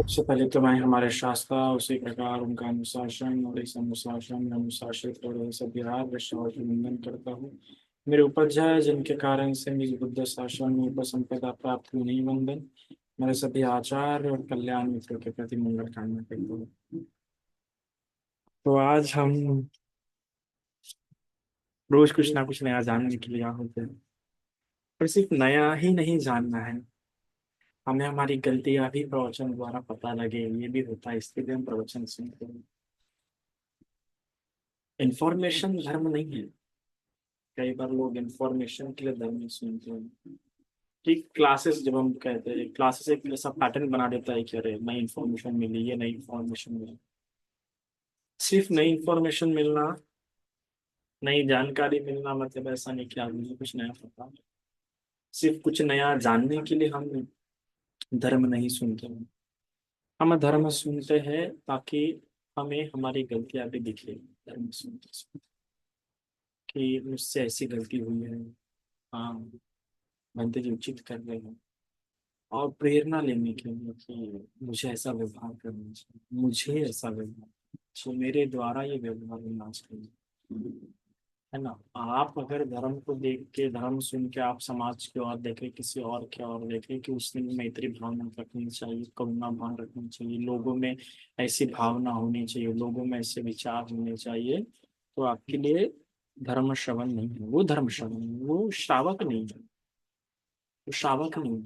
सबसे पहले तो मैं हमारे शास्त्रा उसी प्रकार उनका अनुशासन और इस अनुशासन में अनुशासित हो रहे सब बिहार वैष्णव की वंदन करता हूँ। मेरे उपजय जिनके कारण से मुझे बुद्ध शासन में उपसंपदा प्राप्त हुई नहीं वंदन। मेरे सभी आचार्य और कल्याण मित्रों के प्रति मंगल कामना करता हूँ। तो आज हम रोज कुछ ना कुछ नया जानने के लिए होते हैं, पर सिर्फ नया ही नहीं जानना है, हमें हमारी गलतियां भी प्रवचन द्वारा पता लगे, ये भी होता है, इसके लिए हम प्रवचन सुनते हैं। इंफॉर्मेशन धर्म नहीं है। कई बार लोग इंफॉर्मेशन के लिए धर्म सुनते हैं। ठीक, क्लासेस जब हम कहते हैं क्लासेस एक ऐसा पैटर्न बना देता है कि अरे नई इंफॉर्मेशन मिली, ये नई इंफॉर्मेशन मिली। सिर्फ नई इंफॉर्मेशन मिलना, नई जानकारी मिलना मतलब ऐसा नहीं कि आदमी को कुछ नया पता। सिर्फ कुछ नया जानने के लिए हम धर्म नहीं सुनते हैं। हम धर्म सुनते हैं ताकि हमें हमारी गलतियां भी दिखे। धर्म सुनते सुनते कि मुझसे ऐसी गलती हुई है, हाँ बंदे जी उचित कर रहे हैं, और प्रेरणा लेने के लिए कि मुझे ऐसा व्यवहार करना चाहिए, मुझे ऐसा व्यवहार, तो मेरे द्वारा ये व्यवहार होना चाहिए, है ना। आप अगर धर्म को देख के, धर्म सुन के आप समाज की ओर देखें, किसी और की ओर देखें कि उसने मैत्री भावना रखनी चाहिए, करुणा भाव रखनी चाहिए, लोगों में ऐसी भावना होनी चाहिए, लोगों में ऐसे विचार होने चाहिए, तो आपके लिए धर्म श्रवण नहीं है, वो धर्म श्रवण है, वो श्रावक नहीं है, वो श्रावक नहीं है।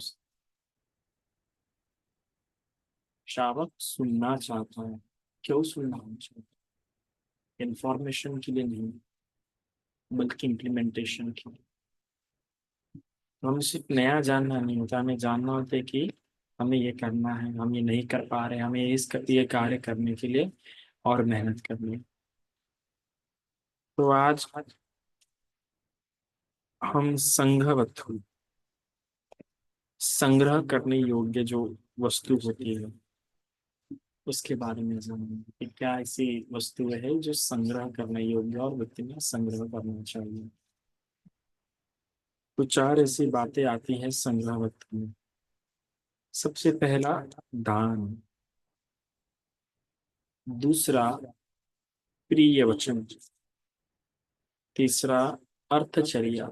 श्रावक सुनना चाहता है। क्यों सुनना चाहता है? इंफॉर्मेशन के लिए नहीं, बल्कि इम्प्लीमेंटेशन के लिए। तो हमें सिर्फ नया जानना नहीं होता, हमें जानना होता है कि हमें ये करना है, हम ये नहीं कर पा रहे, हमें ये कार्य करने के लिए और मेहनत करनी है। तो आज हम संघवत्व, संग्रह करने योग्य जो वस्तु होती है उसके बारे में जानेंगे कि क्या ऐसी वस्तु है जो संग्रह करने योग्य और व्यक्ति में संग्रह करना चाहिए। तो चार ऐसी बातें आती हैं संग्रहवत्व में। सबसे पहला दान, दूसरा प्रिय वचन, तीसरा अर्थचर्या,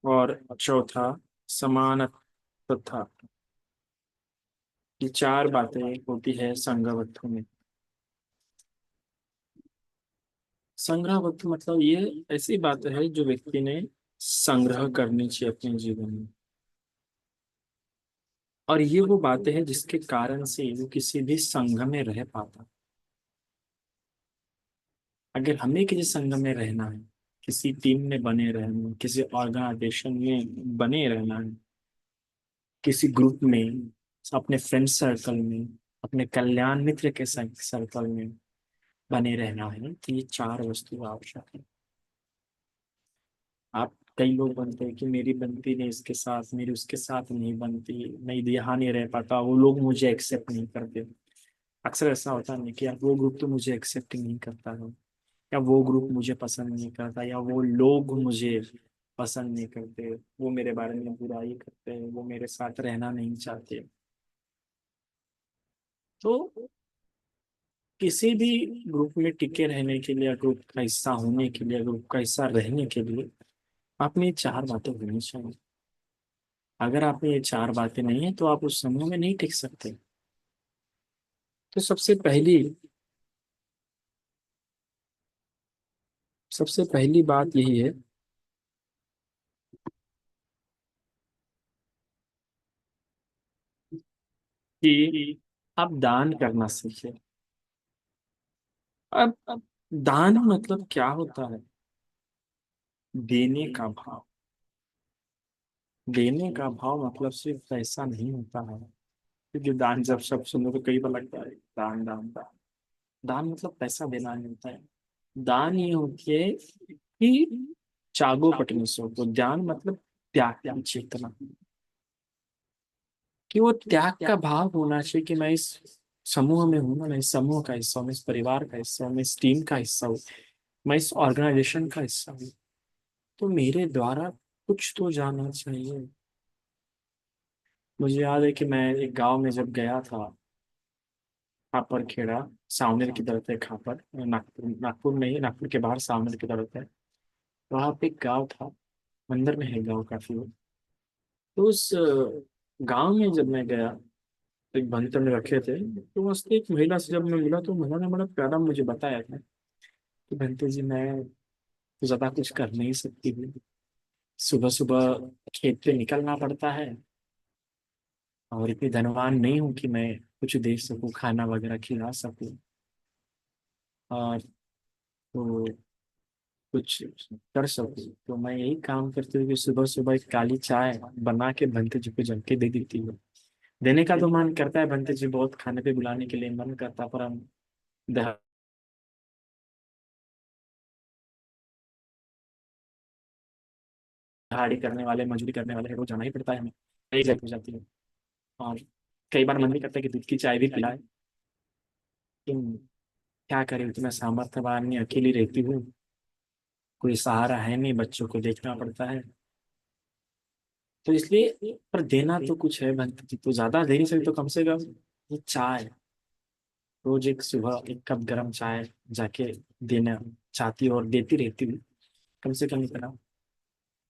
और चौथा समानता। ये चार बातें होती है संग्रहवत्व में। संग्रहवत्व मतलब ये ऐसी बात है जो व्यक्ति ने संग्रह करनी चाहिए अपने जीवन में, और ये वो बातें हैं जिसके कारण से वो किसी भी संघ में रह पाता। अगर हमें किसी संघ में रहना है, किसी टीम में बने रहना है, किसी ऑर्गेनाइजेशन में बने रहना है, किसी ग्रुप में, अपने फ्रेंड सर्कल में, अपने कल्याण मित्र के सर्कल में बने रहना है, तो ये चार वस्तु आवश्यक है। आप, कई लोग बनते हैं कि मेरी बनती नहीं इसके साथ, मेरी उसके साथ नहीं बनती, मैं यहाँ नहीं रह पाता, वो लोग मुझे एक्सेप्ट नहीं करते। अक्सर ऐसा होता है कि यार वो ग्रुप तो मुझे एक्सेप्ट नहीं करता है, या वो ग्रुप मुझे पसंद नहीं करता, या वो लोग मुझे पसंद नहीं करते, वो मेरे बारे में बुराई करते हैं, वो मेरे साथ रहना नहीं चाहते। तो किसी भी ग्रुप में टिके रहने के लिए, ग्रुप का हिस्सा होने के लिए, ग्रुप का हिस्सा रहने के लिए आप में ये चार बातें होनी चाहिए। अगर आप में ये चार बातें नहीं है तो आप उस समूह में नहीं टिक सकते। तो सबसे पहली बात यही है कि आप दान करना सीखें। अब दान मतलब क्या होता है? देने का भाव। देने का भाव मतलब सिर्फ पैसा नहीं होता है, क्योंकि दान जब सब सुनो तो कई बार लगता है दान दान दान। दान मतलब पैसा देना नहीं होता है। दान ये होती है कि चागो पटनी सो, तो दान मतलब त्याग की चेतना, कि वो त्याग का भाव होना चाहिए कि मैं इस समूह में हूँ ना, मैं इस समूह का हिस्सा हूँ, मैं इस परिवार का हिस्सा हूँ, मैं इस टीम का हिस्सा हूँ, मैं इस ऑर्गेनाइजेशन का हिस्सा हूँ, तो मेरे द्वारा कुछ तो जाना चाहिए। मुझे याद है कि मैं एक गांव में जब गया था, खापर खेड़ा, सावनेर की तरफ है खापर, नागपुर नागपुर नहीं, नागपुर के बाहर सावनेर की तरफ है। वहाँ पे एक गांव था, मंदिर में है गांव काफी वो। तो उस गांव में जब मैं गया, तो एक भंतर में रखे थे, तो वहाँ से एक महिला से जब मैं मिला तो महिला ने बड़ा प्यारा मुझे बताया था कि भंते जी, मैं तो ज्यादा कुछ कर नहीं सकती हूँ। सुबह सुबह खेत पे निकलना पड़ता है, और इतनी धनवान नहीं हूँ कि मैं कुछ दे सकूँ, खाना वगैरह खिला सकूँ। और तो कुछ कर सकूँ, तो मैं यही काम करती हूँ कि सुबह सुबह एक काली चाय बना के भंते जी को जम के दे देती हूँ। देने का तो मन करता है, भंते जी बहुत खाने पे बुलाने के लिए मन करता, पर हम दिहाड़ी करने वाले, मजदूरी करने वाले रोज जाना ही पड़ता है हमें, यही लाइफ हो जाती है। और कई बार मन भी करता है कि दूध की चाय भी पिलाए, लेकिन क्या करें, उतना सामर्थ्यवान नहीं, अकेली रहती हूँ, कोई सहारा है नहीं, बच्चों को देखना पड़ता है। तो इसलिए, पर देना तो कुछ है भंत जी, तो ज्यादा दे नहीं सकते, तो कम से कम ये चाय, रोज एक सुबह एक कप गर्म चाय जाके देना चाहती हूँ और देती रहती हूँ, कम से कम इतना।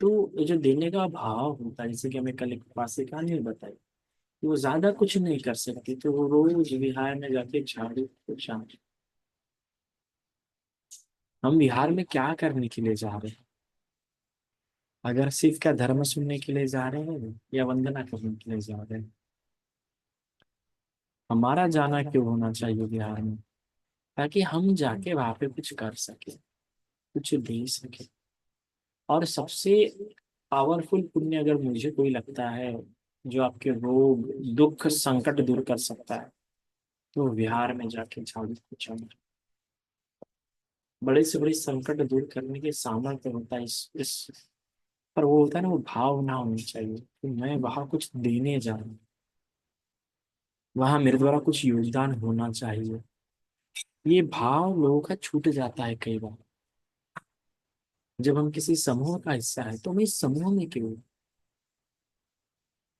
तो ये जो देने का भाव होता है, जैसे कि हमें कल एक पास से कहानी बताई, वो ज्यादा कुछ नहीं कर सकती, तो वो रोज विहार में जाके झाड़ू पोछा। हम विहार में क्या करने के लिए जा रहे हैं? अगर सिर्फ क्या धर्म सुनने के लिए जा रहे हैं या वंदना करने के लिए जा रहे हैं? हमारा जाना क्यों होना चाहिए बिहार में? ताकि हम जाके वहां पे कुछ कर सके, कुछ दे सके। और सबसे पावरफुल पुण्य अगर मुझे कोई लगता है, जो आपके रोग दुख संकट दूर कर सकता है, तो बिहार में जाके झाड़ू पोछा। बड़े से बड़े संकट दूर करने के सामर्थ्य होता है इस पर वो होता है ना, वो भाव ना होनी चाहिए कि मैं वहां कुछ देने जा रहा हूँ, वहां मेरे द्वारा कुछ योगदान होना चाहिए। ये भाव लोगों का छूट जाता है कई बार। जब हम किसी समूह का हिस्सा है, तो मैं इस समूह में क्यों?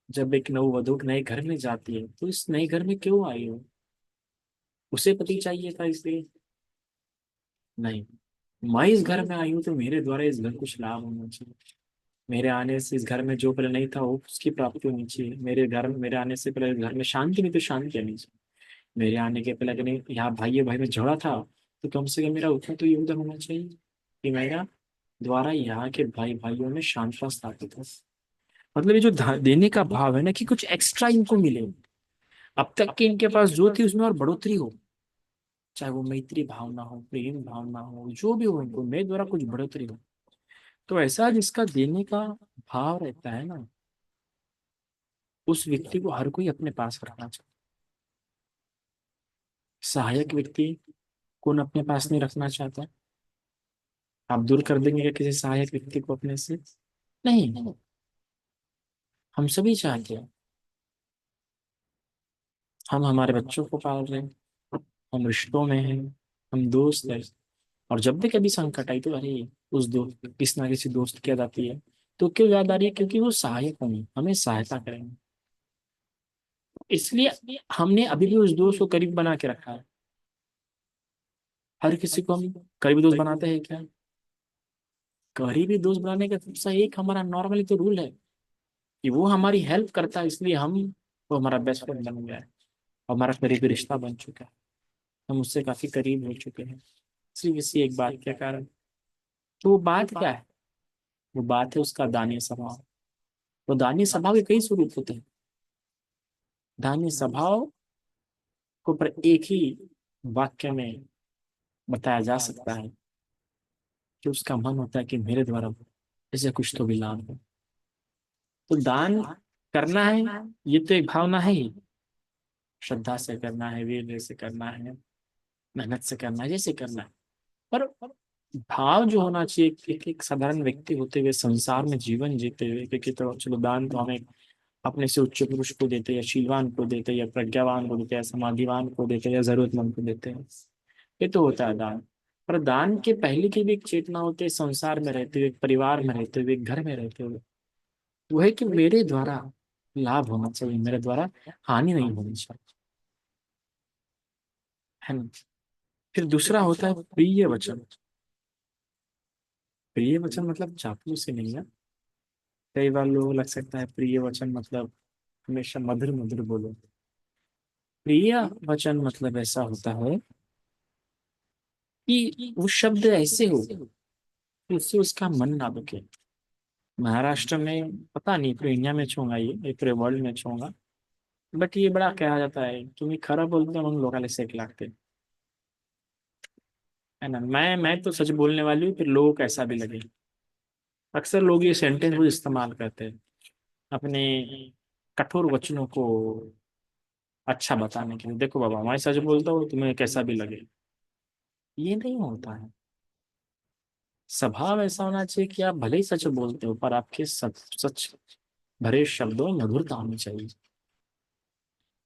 जब एक नववधु नए घर में जाती है, तो इस नए घर में क्यों आई हो? उसे पति चाहिए था इसलिए? नहीं, मैं इस घर में आई हूँ तो मेरे द्वारा इस घर को कुछ लाभ होना चाहिए। मेरे आने से इस घर में जो पहले नहीं था वो उसकी प्राप्ति होनी चाहिए। मेरे आने से पहले घर में शांति नहीं, तो शांति आनी चाहिए। मेरे आने के पहले, अगर नहीं यहाँ भाई भाई में झगड़ा था, तो कम से कम मेरा उतना तो योगदान होना चाहिए कि मेरा द्वारा यहाँ के भाई भाइयों में शांति स्थापित हो। मतलब ये जो देने का भाव है ना, कि कुछ एक्स्ट्रा इनको मिले, अब तक के इनके पास जो थी उसमें और बढ़ोतरी हो। चाहे वो मैत्री भावना हो, प्रेम भावना हो, जो भी हो, इनको मेरे द्वारा कुछ बढ़ोतरी हो। तो ऐसा जिसका देने का भाव रहता है ना, उस व्यक्ति को हर कोई अपने पास रखना चाहिए। सहायक व्यक्ति कौन अपने पास नहीं रखना चाहता? आप दूर कर देंगे क्या किसी सहायक व्यक्ति को अपने से? नहीं। हम सभी चाहते हैं, हम हमारे बच्चों को पाल रहे हैं, हम रिश्तों में हैं, हम दोस्त हैं। और जब भी कभी संकट आई, तो अरे उस दोस्त, किसी ना किसी दोस्त की याद आती है। तो क्यों याद आ रही है? क्योंकि वो सहायक होंगे, हमें सहायता करेंगे। इसलिए हमने अभी भी उस दोस्त को करीब बना के रखा है। हर किसी को हम करीबी दोस्त बनाते हैं क्या? करीबी दोस्त बनाने का सबसे एक हमारा नॉर्मली तो रूल है कि वो हमारी हेल्प करता है, इसलिए हम, वो हमारा बेस्ट फ्रेंड बन गया है, हमारा करीबी रिश्ता बन चुका है, हम उससे काफी करीब हो चुके हैं, सिर्फ इसी एक बात के कारण। तो वो बात क्या है? वो बात है उसका दानीय स्वभाव। तो दानीय स्वभाव के कई स्वरूप होते हैं। दानीय स्वभाव को पर एक ही वाक्य में बताया जा सकता है, कि उसका मन होता है कि मेरे द्वारा ऐसे कुछ तो भी लाभ हो। तो दान करना है, ये तो एक भावना है ही। श्रद्धा से करना है, वीर से करना है, मेहनत से करना है, जैसे करना है। पर भाव जो होना चाहिए, एक साधारण व्यक्ति होते हुए संसार में जीवन जीते हुए, क्योंकि तो चलो दान तो हमें अपने से उच्च पुरुष को देते, या शीलवान को देते, या प्रज्ञावान को देते, या समाधिवान को देते, या जरूरतमंद को देते हैं। ये तो होता है दान। पर दान के पहले की भी एक चेतना होती है, संसार में रहते हुए, एक परिवार में रहते हुए, एक घर में रहते हुए। वो है कि मेरे द्वारा लाभ होना चाहिए, मेरे द्वारा हानि नहीं होनी चाहिए, है ना। फिर दूसरा होता है प्रिय वचन। प्रिय वचन मतलब चापलूसी नहीं है। कई बार लोगों को लग सकता है प्रिय वचन मतलब हमेशा मधुर मधुर बोलो। प्रिय वचन मतलब ऐसा होता है कि वो शब्द ऐसे हो कि उससे उसका मन ना दुखे। महाराष्ट्र में पता नहीं पूरे इंडिया में छूंगा ये पूरे वर्ल्ड में छूंगा, बट ये बड़ा कहा जाता है तुम्ही खरा बोलते हो लोग सेक लागते, है ना। मैं तो सच बोलने वाली हूँ, फिर लोगों को ऐसा भी लगे। अक्सर लोग ये सेंटेंस वो इस्तेमाल करते हैं अपने कठोर वचनों को अच्छा बताने के लिए। देखो बाबा मैं सच बोलता हूँ, तुम्हें कैसा भी लगे। ये नहीं होता है। स्वभाव ऐसा होना चाहिए कि आप भले ही सच बोलते हो, पर आपके सच सच भरे शब्दों में मधुरता होनी चाहिए।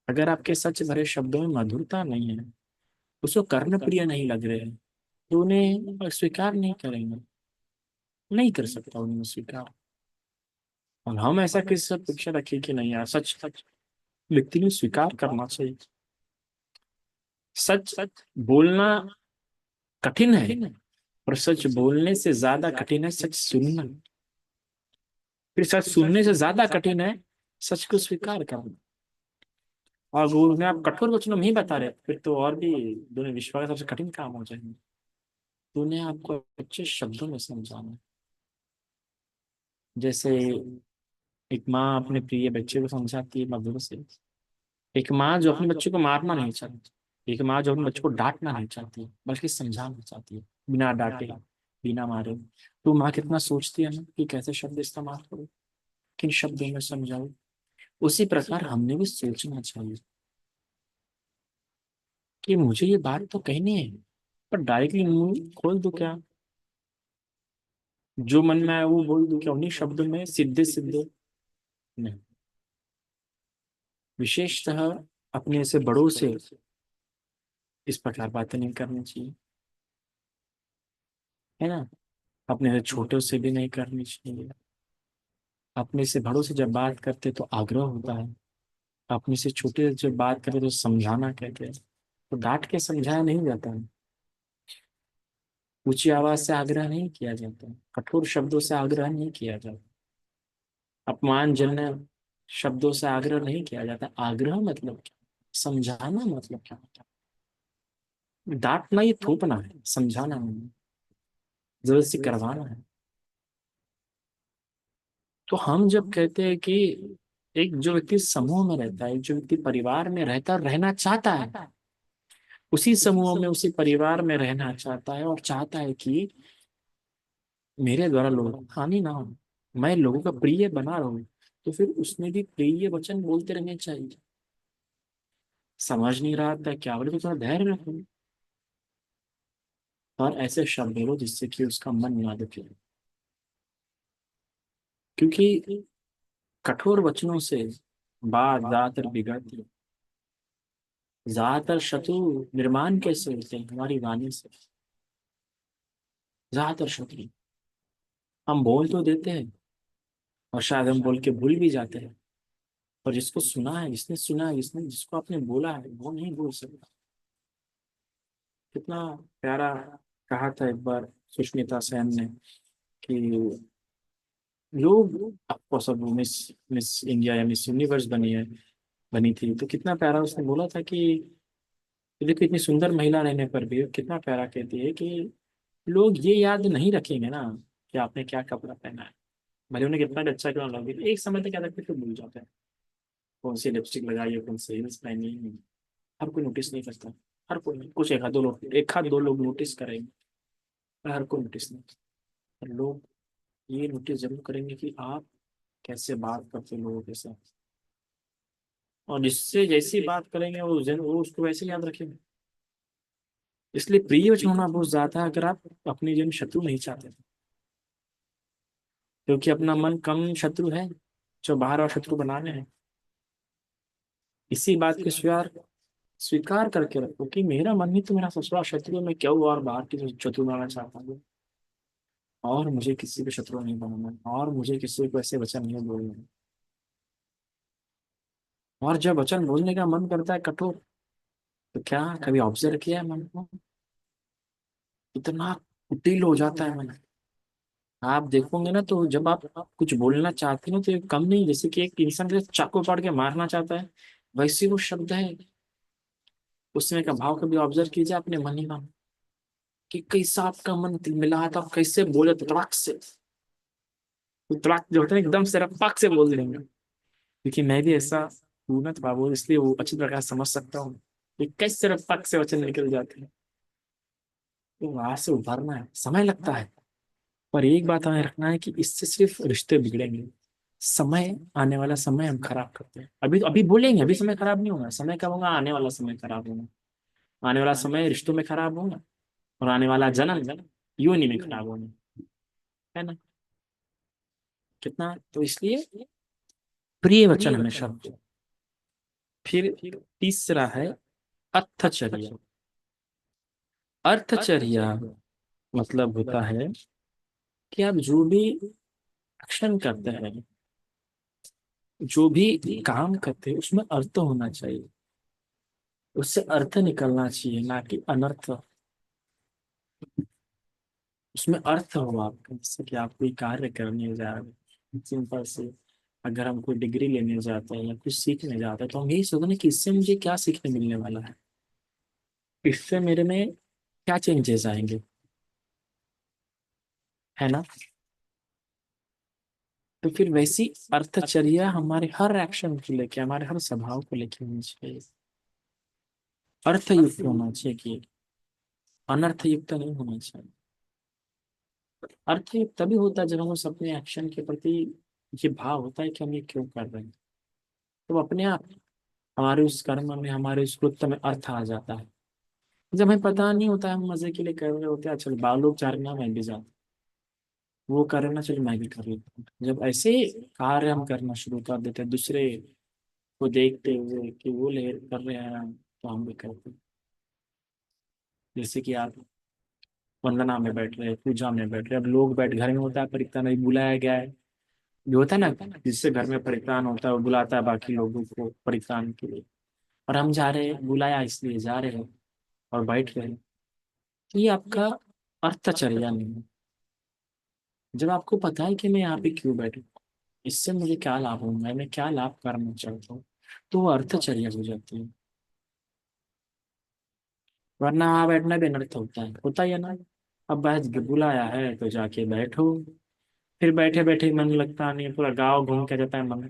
अगर आपके सच भरे शब्दों में मधुरता नहीं है, उसको कर्ण प्रिय नहीं लग रहे हैं, तो उन्हें स्वीकार नहीं करेंगे। नहीं कर सकता उन्हें स्वीकार। और हम ऐसा किसी से अपेक्षा रखें कि नहीं यार, सच सच व्यक्ति ने स्वीकार करना चाहिए। सच सच बोलना कठिन है, और सच बोलने से ज्यादा कठिन है सच सुनना। फिर सच सुनने से ज्यादा कठिन है सच को स्वीकार करना। और वो उन्हें आप कठोर वचनों में ही बता रहे, फिर तो और भी दोनों विश्व का सबसे कठिन काम हो जाएंगे। तो उन्हें आपको अच्छे शब्दों में समझाना है। जैसे एक माँ अपने प्रिय बच्चे को समझाती है मधुर से। एक माँ जो अपने बच्चे को मारना नहीं चाहती, एक माँ जो अपने बच्चे को डांटना नहीं चाहती, बल्कि समझाना चाहती है बिना डांटे बिना मारे। तो माँ कितना सोचती है ना कि कैसे शब्द इस्तेमाल करो, किन शब्दों में समझाओ। उसी प्रकार हमने भी सोचना चाहिए कि मुझे ये बात तो कहनी है, पर डायरेक्टली मुंह खोल दो क्या, जो मन में आए वो बोल दो क्या, उन्हीं शब्दों में सीधे सीधे नहीं। विशेषतः अपने से बड़ों से इस प्रकार बातें नहीं करनी चाहिए, है ना। अपने से छोटों से भी नहीं करनी चाहिए। अपने से बड़ों से जब बात करते तो आग्रह होता है, अपने से छोटे से जब बात करते तो समझाना कहते हैं। तो डांट के समझाया नहीं जाता है, ऊंची आवाज से आग्रह नहीं किया जाता, कठोर शब्दों से आग्रह नहीं किया जाता, अपमानजनक शब्दों से आग्रह नहीं किया जाता। आग्रह मतलब क्या, समझाना मतलब क्या होता है। डांटना ये थोपना है, समझाना नहीं, जबरदस्ती करवाना है। तो हम जब कहते हैं कि एक जो व्यक्ति समूह में रहता है, एक जो व्यक्ति परिवार में रहता रहना चाहता है, उसी समूह में उसी परिवार में रहना चाहता है और चाहता है कि मेरे द्वारा लोगों को हानि ना हो, मैं लोगों का प्रिय बना रहूं, तो फिर उसने भी प्रिय वचन बोलते रहने चाहिए। समझ नहीं रहा था क्या बोले, तो थोड़ा धैर्य रखो और ऐसे शब्द बोलो जिससे कि उसका मन ना दुखे। क्योंकि कठोर वचनों से बात ज्यादातर बिगड़ती है। ज्यादातर शत्रु निर्माण कैसे होते हैं, हमारी वाणी से। ज्यादातर शत्रु हम बोल तो देते हैं, और शायद हम बोल के भूल भी जाते हैं, और जिसको सुना है, जिसने सुना है, जिसने जिसको आपने बोला है, वो नहीं भूल सकता। कितना प्यारा कहा था एक बार सुष्मिता सेन ने कि लोग आपको सब मिस मिस इंडिया या मिस यूनिवर्स बनी थी, तो कितना प्यारा उसने बोला था कि देखो इतनी सुंदर महिला रहने पर भी कितना प्यारा कहती है कि लोग ये याद नहीं रखेंगे ना कि आपने क्या कपड़ा पहना है, भले उन्हें कितना भी अच्छा क्यों ना लगे। एक समय तक क्या लगता है फिर भूल जाते हैं कौन सी लिपस्टिक लगाई है, कौन सी हील्स पहनी है। हर कोई नोटिस नहीं करता, हर कोई नहीं। कुछ एक आध दो लोग नोटिस करेंगे, पर हर कोई नोटिस नहीं। पर लोग ये नोटिस जरूर करेंगे कि आप कैसे बात करते हो लोगों के साथ, और जिससे जैसी बात करेंगे वो उसको वैसे याद रखेंगे। इसलिए प्रिय वचन होना बहुत ज्यादा है अगर आप अपने जीवन में शत्रु नहीं चाहते, क्योंकि अपना मन कम शत्रु है जो बाहर और शत्रु बनाने हैं। इसी बात को स्वीकार स्वीकार करके रखो कि मेरा मन ही तो मेरा ससुरा शत्रु है, मैं क्यों और बाहर की शत्रु बनाना चाहता हूँ। और मुझे किसी को शत्रु नहीं बनाना, और मुझे किसी को ऐसे वचन नहीं बोलना। और जब वचन बोलने का मन करता है कठोर, तो क्या कभी ऑब्जर्व किया है मन को? इतना कुटिल हो जाता है मन। आप देखोगे ना, तो जब आप कुछ बोलना चाहते हो तो ये कम नहीं, जैसे कि एक इंसान के चाकू पाड़ के मारना चाहता है, वैसे वो शब्द है। उसमें का भाव कभी ऑब्जर्व कीजिए अपने मन ही मन, कि कैसा आपका मन मिला था, कैसे बोले तो तड़ाक से। तो तड़ाक जो होता है एकदम से रपाक से बोल देंगे। क्योंकि मैं भी ऐसा हूं ना, तो बाबू इसलिए वो अच्छी प्रकार समझ सकता हूँ कि कैसे रपाक से वचन निकल जाते हैं। तो वहां से उभरना है, समय लगता है। पर एक बात हमें रखना है कि इससे सिर्फ रिश्ते बिगड़ेंगे। समय, आने वाला समय हम खराब करते हैं। अभी अभी बोलेंगे अभी समय खराब नहीं होगा, समय कब होगा? आने वाला समय खराब होगा। आने वाला समय रिश्तों में खराब होगा, और आने वाला जन्म योनि में खराब होगा, है ना? कितना तो इसलिए प्रिय वचन हमेशा रखो। फिर तीसरा है अर्थचर्या। अर्थचर्या मतलब होता है कि आप जो भी एक्शन करते हैं, जो भी काम करते हैं, उसमें अर्थ होना चाहिए। उससे अर्थ निकलना चाहिए, ना कि अनर्थ। उसमें अर्थ हो आपका, जैसे कि आप कोई कार्य करने जा रहे हैं सिंपल से। अगर हम कोई डिग्री लेने जाते हैं या कुछ सीखने जाते हैं, तो हम यही सोचते हैं कि इससे मुझे क्या सीखने मिलने वाला है, इससे मेरे में क्या चेंजेस आएंगे, है ना? तो फिर वैसी अर्थचर्या हमारे हर एक्शन को लेके, हमारे हर स्वभाव को लेके होनी चाहिए। अर्थयुक्त होना चाहिए, कि अनर्थयुक्त नहीं होना चाहिए। अर्थयुक्त तभी होता है जब हम उस अपने एक्शन के प्रति ये भाव होता है कि हम ये क्यों कर रहे हैं। तो अपने आप हमारे उस कर्म में, हमारे उस कृत्य में अर्थ आ जाता है। जब हमें पता नहीं होता है, हम मजे के लिए कर रहे होते हैं, चल बालों चारना मैं भी जाता, वो करे ना, चलो मैं भी कर लेता हूँ। जब ऐसे कार्य हम करना शुरू कर देते हैं दूसरे को देखते हुए कि वो ले कर रहे हैं, तो हम भी करते हैं। जैसे कि आप वंदना में बैठ रहे, पूजा में बैठ रहे, अब लोग बैठ, घर में होता है परिक्रमा नहीं बुलाया गया है, जो होता है ना, जिससे घर में परित्राण होता है वो बुलाता है बाकी लोगों को परित्राण के लिए। और हम जा रहे हैं, बुलाया इसलिए जा रहे हैं और बैठ रहे हैं। तो ये आपका अर्थचर्या नहीं है। जब आपको पता है कि मैं यहाँ पे क्यों बैठू, इससे मुझे क्या लाभ होगा, मैं क्या लाभ करना चाहता हूँ, तो वो अर्थचर्या हो जाती है। वरना वहाँ बैठना भी अनर्थ होता ही है ना। अब बस बुलाया है तो जाके बैठो, फिर बैठे बैठे मन लगता नहीं, पूरा गाँव घूम के जाता है मन,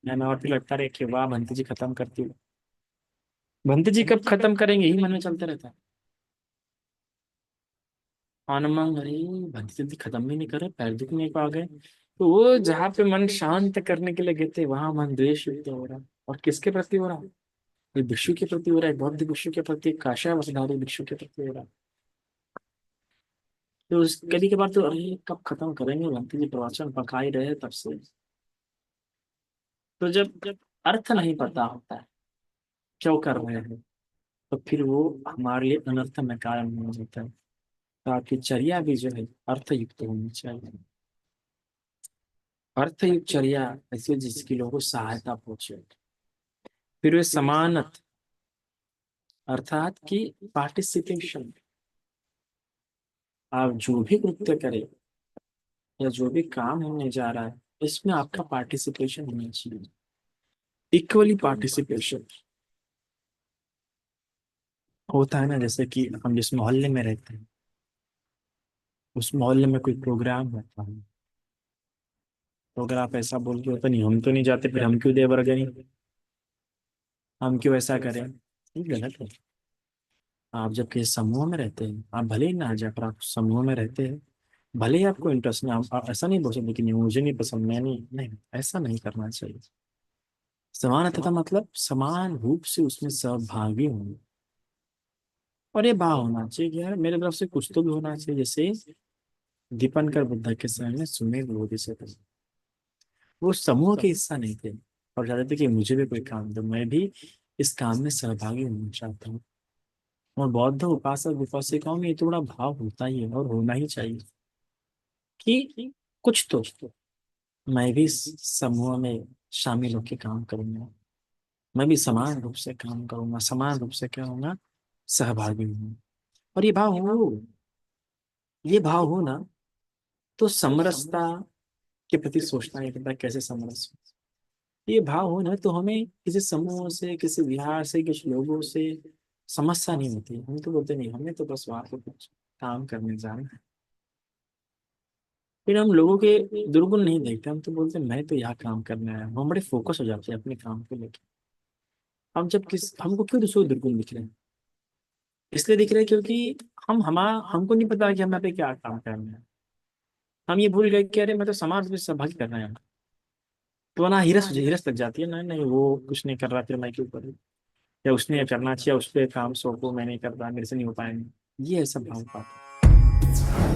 है ना? और फिर लगता रहे कि वाह भंती जी खत्म करती हूँ, भंती जी कब खत्म करेंगे, यही मन में चलते रहता है। आनमंग, अरे भंती जी खत्म भी नहीं करे, पैर दुखने को आ गए। तो वो जहाँ पे मन शांत करने के लिए गए थे, वहां मन द्वेष युक्त हो रहा है। और किसके प्रति हो रहा है? ये भिक्षु के प्रति हो रहा है, बौद्ध भिक्षु के प्रति, काशा वस्त्रधारी भिक्षु के प्रति हो रहा है। तो उस कभी कभार तो अरे कब खत्म करेंगे, भक्ति जी प्रवचन पका ही रहे तब से। तो जब जब अर्थ नहीं पता होता है क्यों कर रहे हैं, तो फिर वो हमारे लिए अनर्थ में कारण हो जाता है। तो आपकी चर्या भी जो है अर्थयुक्त होनी चाहिए। अर्थयुक्त चर्या ऐसी हो जिसकी लोगों को सहायता पहुंचे। फिर वे समानत, अर्थात कि पार्टिसिपेशन। आप जो भी कृत्य करें या जो भी काम होने जा रहा है, इसमें आपका पार्टिसिपेशन होना चाहिए, इक्वली पार्टिसिपेशन। होता है ना, जैसे कि हम जिस मोहल्ले में रहते हैं, उस मोहल्ले में कोई प्रोग्राम होता है, तो अगर आप ऐसा बोल के होता नहीं हम तो नहीं जाते, फिर हम क्यों दे बरगनी, हम क्यों ऐसा करें, ये गलत है। आप जब किसी समूह में रहते हैं, आप भले ही ना जाए, पर आप समूह में रहते हैं, भले ही आपको इंटरेस्ट नहीं, आप ऐसा नहीं बोल सकते कि नहीं मुझे नहीं पसंद, मैं नहीं, ऐसा नहीं करना चाहिए। समानता मतलब समान रूप से उसमें सहभागी होंगे। और ये भाव होना चाहिए कि यार मेरे तरफ से कुछ तो भी होना चाहिए, जैसे दीपनकर बुद्ध के समय में सुमेर विभूति से थे। वो समूह के हिस्सा नहीं थे, और चाहते थे कि मुझे भी कोई काम दो, मैं भी इस काम में सहभागी होना चाहता हूँ। और बौद्ध उपासक उपासिकाओं में ये तो बड़ा भाव होता ही है, और होना ही चाहिए कि कुछ तो मैं भी इस समूह में शामिल होकर काम करूंगा। मैं भी समान रूप से काम करूंगा, समान रूप से क्या होगा, सहभागी हूँ। और ये भाव हो ना, तो समरसता के प्रति सोचना नहीं पड़ता कैसे समरस हो। ये भाव हो ना तो हमें किसी समूह से, किसी विहार से, किसी लोगों से समस्या नहीं होती। हम तो बोलते नहीं, हमें तो बस वहां पे कुछ काम करने जाना है। फिर हम लोगों के दुर्गुण नहीं देखते, हम तो बोलते मैं तो यहाँ काम करने आया हूँ। हम बड़े फोकस हो जाते हैं अपने काम को लेकर। हम जब किस हमको क्यों दूसरों के दुर्गुण दिख रहे हैं? इसलिए दिख रहे हैं क्योंकि हमको नहीं पता कि हम यहाँ पे क्या काम कर रहे हैं। हम ये भूल गए कि अरे मैं तो समाज में सहभागी कर रहे हैं। तो ना हिरस हिरस लग जाती है, नहीं नहीं वो कुछ नहीं कर रहा, फिर मैं क्यों करूँ, या उसने करना चाहिए, उस पर काम सौंपो, मैं नहीं कर रहा, मेरे से नहीं हो पाएंगे। ये ऐसा भाव पाता है।